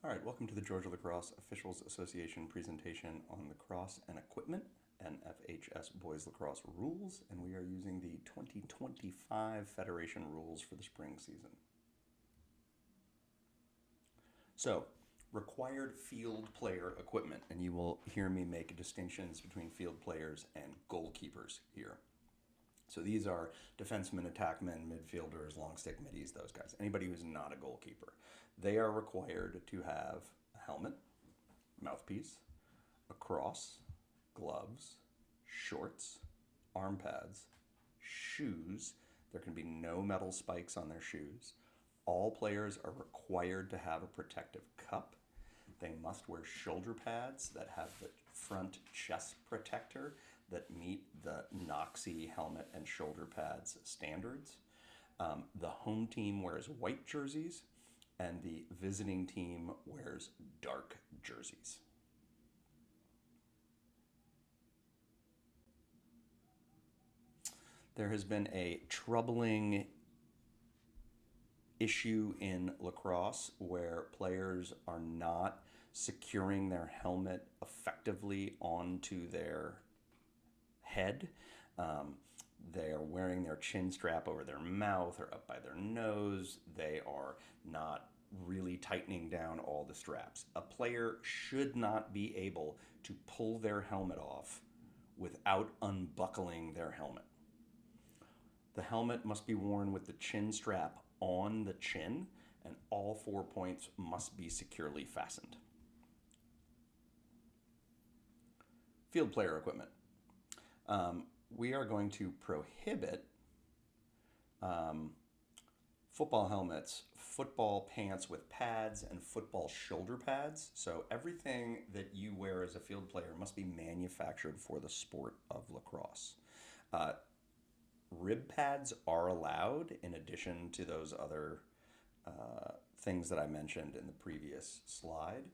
All right, welcome to the Georgia Lacrosse Officials Association presentation on lacrosse and equipment and FHS Boys Lacrosse rules, and we are using the 2025 Federation rules for the spring season. So, required field player equipment, and you will hear me make distinctions between field players and goalkeepers here. So these are defensemen, attackmen, midfielders, long stick middies, those guys. Anybody who's not a goalkeeper. They are required to have a helmet, mouthpiece, a crosse, gloves, shorts, arm pads, shoes. There can be no metal spikes on their shoes. All players are required to have a protective cup. They must wear shoulder pads that have the front chest protector that meet the NOXI helmet and shoulder pads standards. The home team wears white jerseys, and the visiting team wears dark jerseys. There has been a troubling issue in lacrosse where players are not securing their helmet effectively onto their head. They are wearing their chin strap over their mouth or up by their nose. They are not really tightening down all the straps. A player should not be able to pull their helmet off without unbuckling their helmet. The helmet must be worn with the chin strap on the chin, and all 4 points must be securely fastened. Field player equipment. We are going to prohibit football helmets, football pants with pads, and football shoulder pads. So everything that you wear as a field player must be manufactured for the sport of lacrosse. Rib pads are allowed in addition to those other things that I mentioned in the previous slide.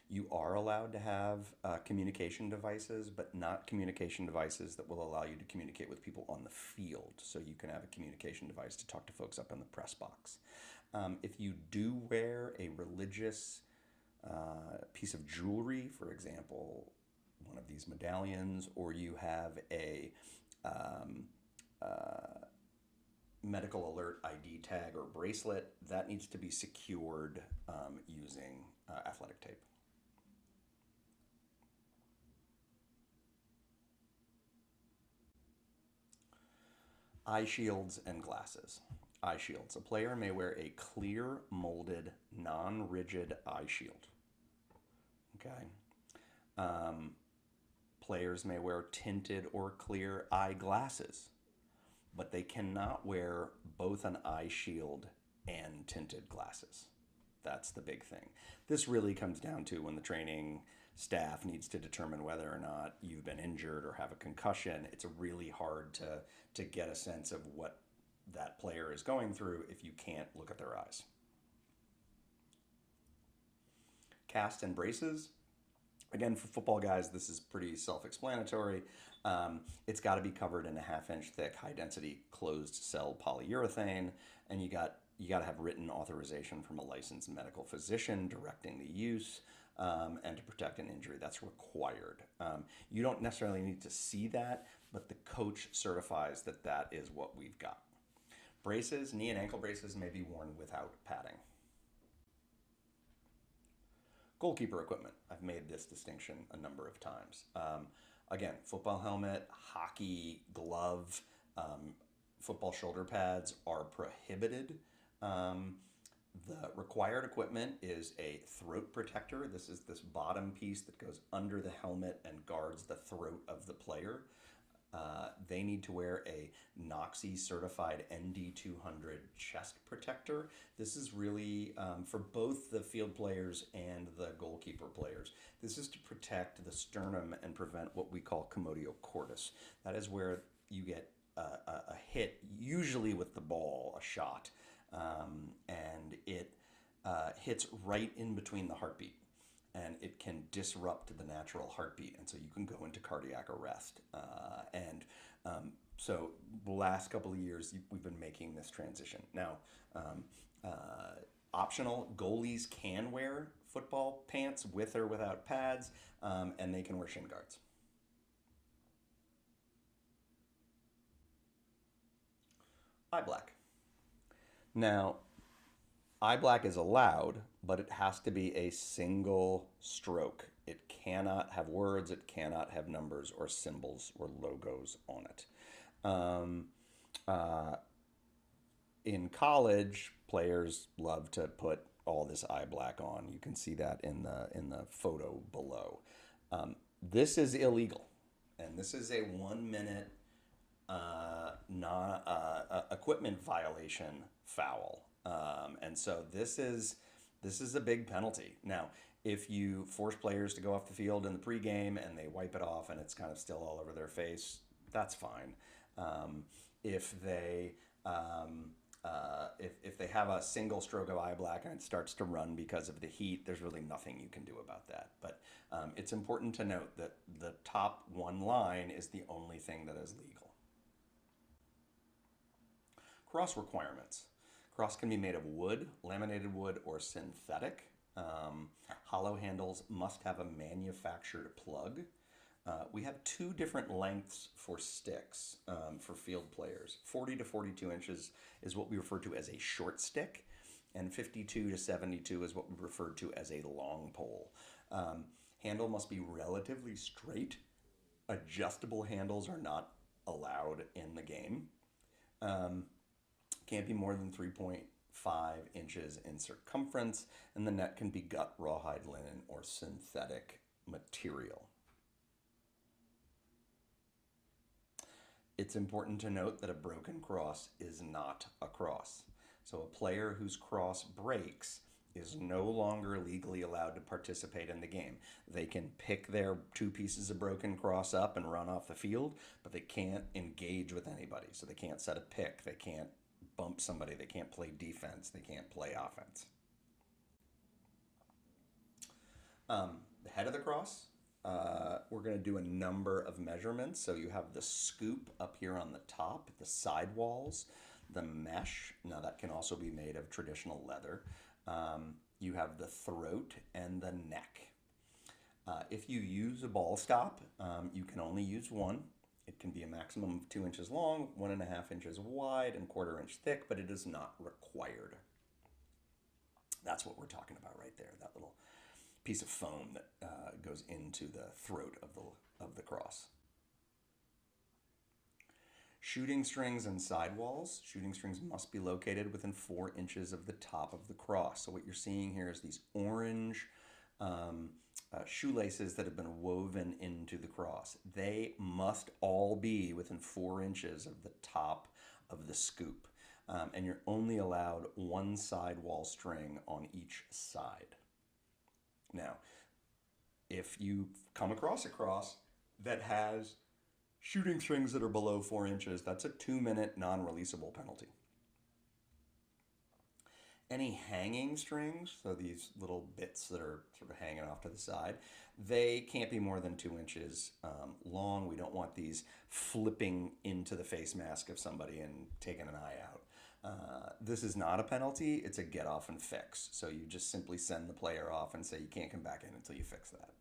You are allowed to have communication devices, but not communication devices that will allow you to communicate with people on the field. So you can have a communication device to talk to folks up in the press box. If you do wear a religious piece of jewelry, for example, one of these medallions, or you have a medical alert ID tag or bracelet, that needs to be secured using athletic tape. Eye shields and glasses. Eye shields. A player may wear a clear, molded, non rigid eye shield. Okay. Um, Players may wear tinted or clear eyeglasses, but they cannot wear both an eye shield and tinted glasses. That's the big thing. This really comes down to when the training staff needs to determine whether or not you've been injured or have a concussion. It's really hard to get a sense of what that player is going through if you can't look at their eyes. Cast and braces. Again, for football guys, this is pretty self-explanatory. It's got to be covered in a half-inch thick, high-density closed cell polyurethane, and you got to have written authorization from a licensed medical physician directing the use, and to protect an injury. That's required. You don't necessarily need to see that, but the coach certifies that that is what we've got. Braces, knee and ankle braces may be worn without padding. Goalkeeper equipment. I've made this distinction a number of times. Again, football helmet, hockey glove, football shoulder pads are prohibited. The required equipment is a throat protector. This is this bottom piece that goes under the helmet and guards the throat of the player. They need to wear a NOXI certified ND200 chest protector. This is really for both the field players and the goalkeeper players. This is to protect the sternum and prevent what we call commotio cordis. That is where you get a hit, usually with the ball, a shot, and it hits right in between the heartbeat. And it can disrupt the natural heartbeat, and so you can go into cardiac arrest. So the last couple of years, we've been making this transition. Now, optional. Goalies can wear football pants with or without pads, and they can wear shin guards. Eye black. Now, eye black is allowed, but it has to be a single stroke. It cannot have words, it cannot have numbers or symbols or logos on it. Um, uh, in college, players love to put all this eye black on. You can see that in the photo below. This is illegal, and this is a 1 minute non equipment violation foul. And so this is a big penalty. Now, if you force players to go off the field in the pregame and they wipe it off and it's kind of still all over their face, that's fine. If they if they have a single stroke of eye black and it starts to run because of the heat, there's really nothing you can do about that. But it's important to note that the top one line is the only thing that is legal. Crosse requirements. Crosse can be made of wood, laminated wood, or synthetic. Hollow handles must have a manufactured plug. We have two different lengths for sticks for field players. 40 to 42 inches is what we refer to as a short stick, and 52 to 72 is what we refer to as a long pole. Handle must be relatively straight. Adjustable handles are not allowed in the game. Can't be more than 3.5 inches in circumference, and the net can be gut, rawhide, linen, or synthetic material. It's important to note that a broken crosse is not a crosse. So a player whose crosse breaks is no longer legally allowed to participate in the game. They can pick their two pieces of broken crosse up and run off the field, but they can't engage with anybody. So they can't set a pick, they can't bump somebody, they can't play defense, they can't play offense. The head of the crosse, we're going to do a number of measurements. So you have the scoop up here on the top, the sidewalls, the mesh. Now that can also be made of traditional leather. You have the throat and the neck. If you use a ball stop, you can only use one. It can be a maximum of 2 inches long, 1.5 inches wide, and 1/4 inch thick, but it is not required. That's what we're talking about right there, that little piece of foam that goes into the throat of the crosse. Shooting strings and sidewalls. Shooting strings must be located within 4 inches of the top of the crosse. So what you're seeing here is these orange shoelaces that have been woven into the crosse. They must all be within 4 inches of the top of the scoop. And you're only allowed one sidewall string on each side. Now, if you come across a crosse that has shooting strings that are below 4 inches, that's a 2-minute non-releasable penalty. Any hanging strings, so these little bits that are sort of hanging off to the side, they can't be more than 2 inches long. We don't want these flipping into the face mask of somebody and taking an eye out. This is not a penalty, it's a get off and fix. So you just simply send the player off and say you can't come back in until you fix that.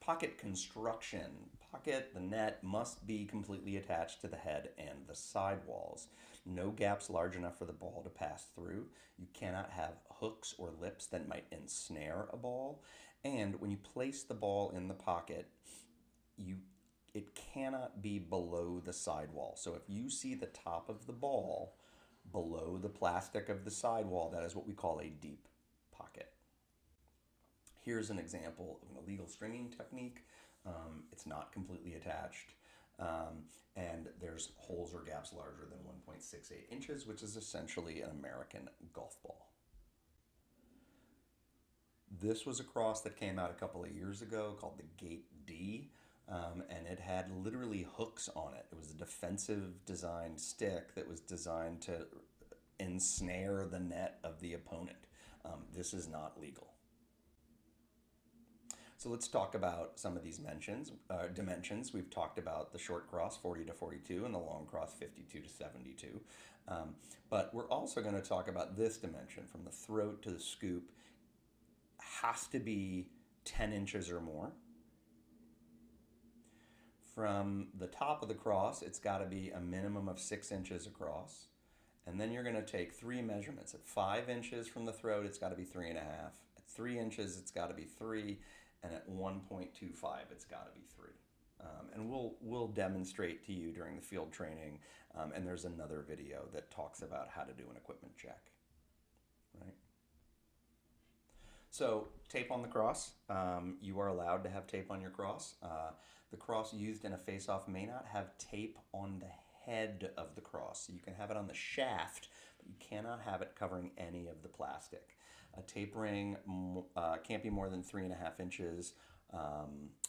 Pocket construction. The net must be completely attached to the head and the sidewalls. No gaps large enough for the ball to pass through. You cannot have hooks or lips that might ensnare a ball. And when you place the ball in the pocket, it cannot be below the sidewall. So if you see the top of the ball below the plastic of the sidewall, that is what we call a deep pocket. Here's an example of an illegal stringing technique. It's not completely attached, and there's holes or gaps larger than 1.68 inches, which is essentially an American golf ball. This was a crosse that came out a couple of years ago called the Gate D, and it had literally hooks on it. It was a defensive designed stick that was designed to ensnare the net of the opponent. This is not legal. So let's talk about some of these dimensions. We've talked about the short cross, 40 to 42, and the long cross, 52 to 72. Um, but we're also going to talk about this dimension from the throat to the scoop. Has to be 10 inches or more. From the top of the cross, it's got to be a minimum of 6 inches across. And then you're going to take three measurements. At 5 inches from the throat, it's got to be 3.5. At 3 inches, it's got to be 3. And at 1.25, it's got to be 3. And we'll demonstrate to you during the field training. And there's another video that talks about how to do an equipment check. Right? So tape on the cross. You are allowed to have tape on your cross. The cross used in a face-off may not have tape on the head of the cross. You can have it on the shaft, but you cannot have it covering any of the plastic. A tape ring can't be more than 3.5 inches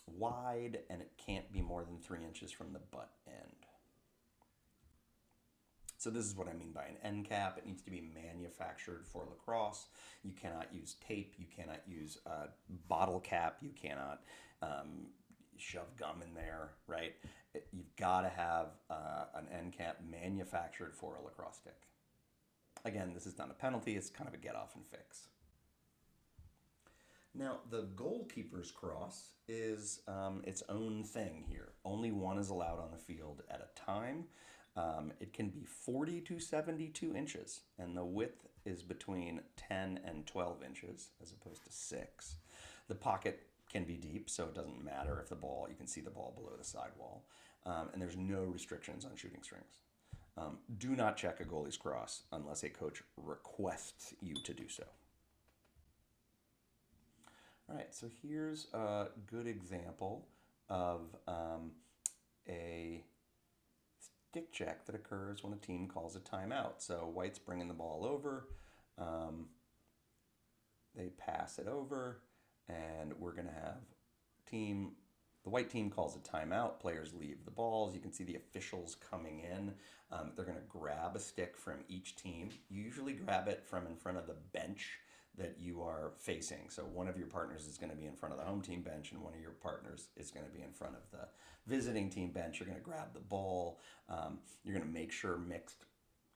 wide, and it can't be more than 3 inches from the butt end. So this is what I mean by an end cap. It needs to be manufactured for lacrosse. You cannot use tape. You cannot use a bottle cap. You cannot shove gum in there, right? You've got to have an end cap manufactured for a lacrosse stick. Again, this is not a penalty. It's kind of a get off and fix. Now, the goalkeeper's cross is its own thing here. Only one is allowed on the field at a time. It can be 40 to 72 inches, and the width is between 10 and 12 inches as opposed to 6. The pocket can be deep, so it doesn't matter if you can see the ball below the sidewall. And there's no restrictions on shooting strings. Do not check a goalie's cross unless a coach requests you to do so. All right, so here's a good example of a stick check that occurs when a team calls a timeout. So White's bringing the ball over. They pass it over, and we're going to have the white team calls a timeout. Players leave the balls. You can see the officials coming in. They're going to grab a stick from each team. You usually grab it from in front of the bench that you are facing. So one of your partners is going to be in front of the home team bench, and one of your partners is going to be in front of the visiting team bench. You're going to grab the ball. You're going to make sure mixed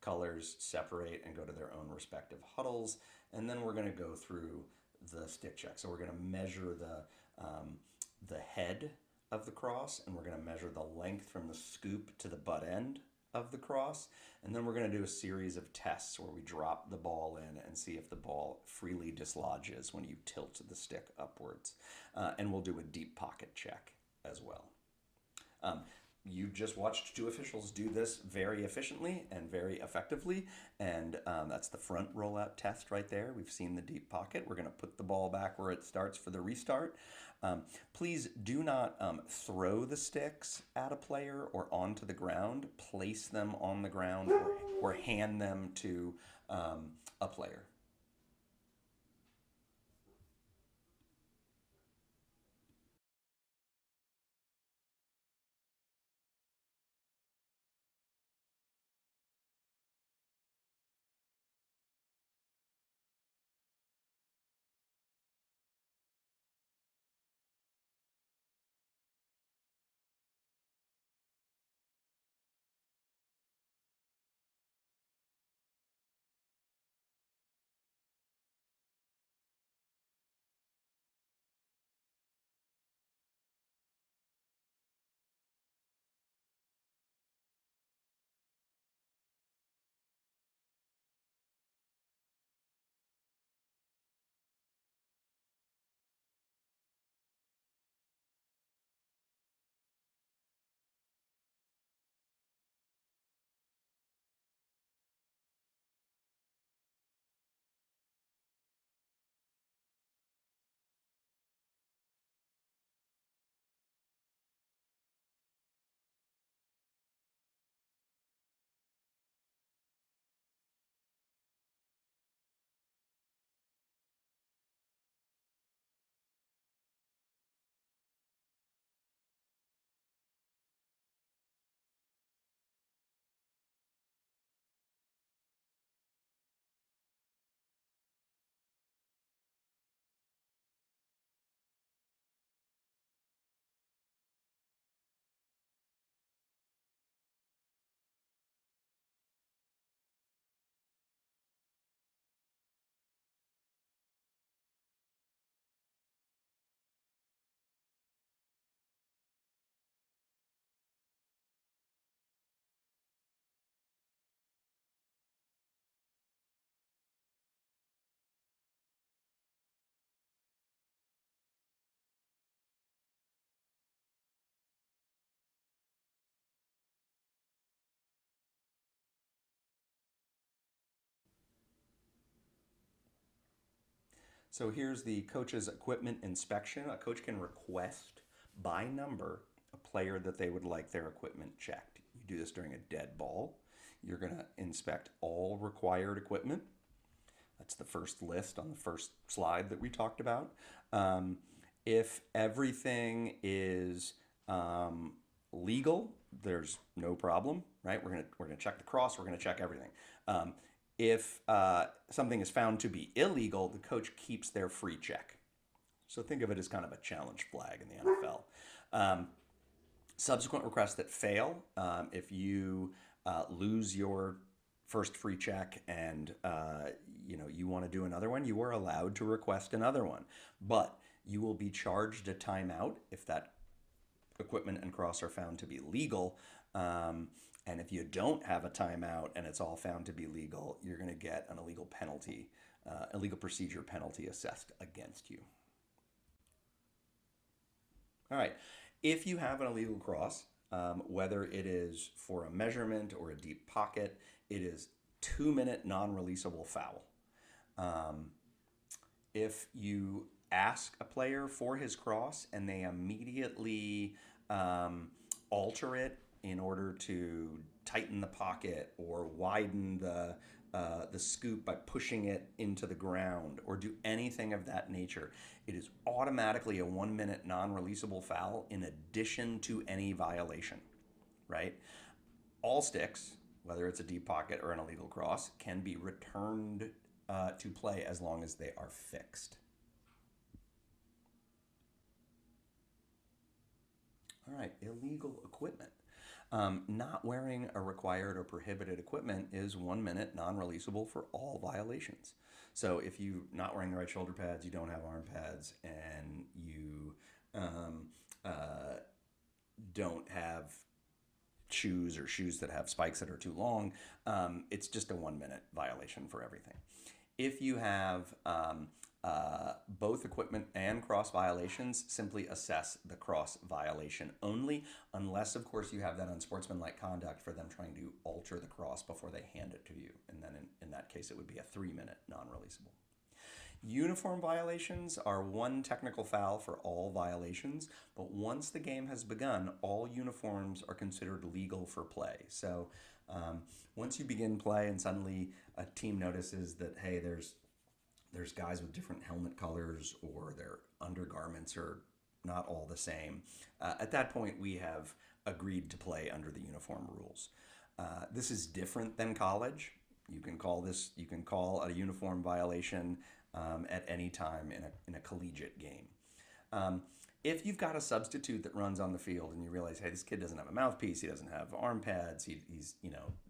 colors separate and go to their own respective huddles. And then we're going to go through the stick check. So we're going to measure the head of the cross, and we're going to measure the length from the scoop to the butt end of the cross, and then we're going to do a series of tests where we drop the ball in and see if the ball freely dislodges when you tilt the stick upwards. And we'll do a deep pocket check as well. You just watched two officials do this very efficiently and very effectively, and that's the front rollout test right there. We've seen the deep pocket. We're going to put the ball back where it starts for the restart. Please do not throw the sticks at a player or onto the ground. Place them on the ground or hand them to a player. So here's the coach's equipment inspection. A coach can request by number a player that they would like their equipment checked. You do this during a dead ball. You're going to inspect all required equipment. That's the first list on the first slide that we talked about. If everything is legal, there's no problem, right? We're gonna check the cross. We're gonna check everything. If something is found to be illegal, the coach keeps their free check. So think of it as kind of a challenge flag in the NFL. Subsequent requests that fail, if you lose your first free check and you want to do another one, you are allowed to request another one, but you will be charged a timeout if that equipment and cross are found to be legal. And if you don't have a timeout and it's all found to be legal, you're going to get an illegal penalty, illegal procedure penalty assessed against you. All right. If you have an illegal cross, whether it is for a measurement or a deep pocket, it is 2-minute non-releasable foul. If you ask a player for his cross and they immediately alter it in order to tighten the pocket or widen the scoop by pushing it into the ground or do anything of that nature, it is automatically a 1-minute non-releasable foul in addition to any violation, right? All sticks, whether it's a deep pocket or an illegal cross, can be returned to play as long as they are fixed. All right, illegal equipment. Not wearing a required or prohibited equipment is 1 minute non-releasable for all violations. So if you're not wearing the right shoulder pads, you don't have arm pads, and you don't have shoes or shoes that have spikes that are too long, it's just a 1 minute violation for everything. If you have both equipment and cross violations, simply assess the cross violation only, unless, of course, you have that unsportsmanlike conduct for them trying to alter the cross before they hand it to you. And then in that case, it would be a 3-minute non-releasable. Uniform violations are 1 technical foul for all violations, but once the game has begun, all uniforms are considered legal for play. So once you begin play and suddenly a team notices that, hey, there's guys with different helmet colors or their undergarments are not all the same, at that point we have agreed to play under the uniform rules. This is different than college. You can call a uniform violation at any time in a collegiate game. If you've got a substitute that runs on the field and you realize, hey, this kid doesn't have a mouthpiece, he doesn't have arm pads, he's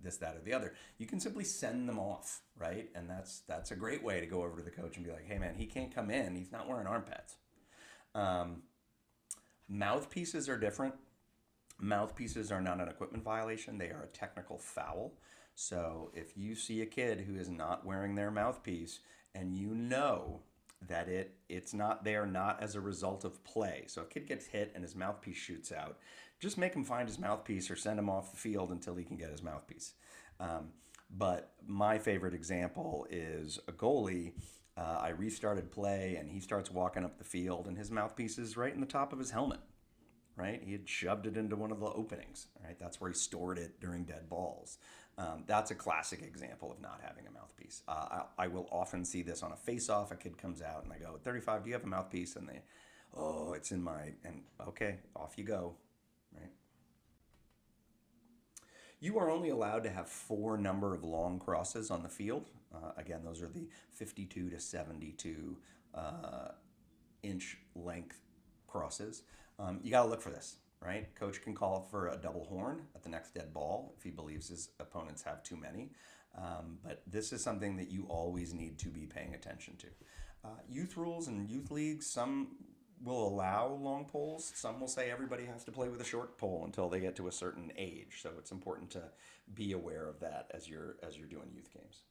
this, that, or the other, you can simply send them off, right? And that's a great way to go over to the coach and be like, hey, man, he can't come in, he's not wearing arm pads. Mouthpieces are different. Mouthpieces are not an equipment violation, they are a technical foul. So if you see a kid who is not wearing their mouthpiece and you know that it's not there not as a result of play. So if a kid gets hit and his mouthpiece shoots out, just make him find his mouthpiece or send him off the field until he can get his mouthpiece. But my favorite example is a goalie. I restarted play and he starts walking up the field and his mouthpiece is right in the top of his helmet, right? He had shoved it into one of the openings, right? That's where he stored it during dead balls. That's a classic example of not having a mouthpiece. I will often see this on a face-off. A kid comes out and I go, 35, do you have a mouthpiece? And they, oh, it's in my, and okay, off you go, right? You are only allowed to have 4 number of long crosses on the field. Again, those are the 52 to 72 inch length crosses. You got to look for this, right? Coach can call for a double horn at the next dead ball if he believes his opponents have too many. But this is something that you always need to be paying attention to. Youth rules and youth leagues, some will allow long poles. Some will say everybody has to play with a short pole until they get to a certain age. So it's important to be aware of that as you're doing youth games.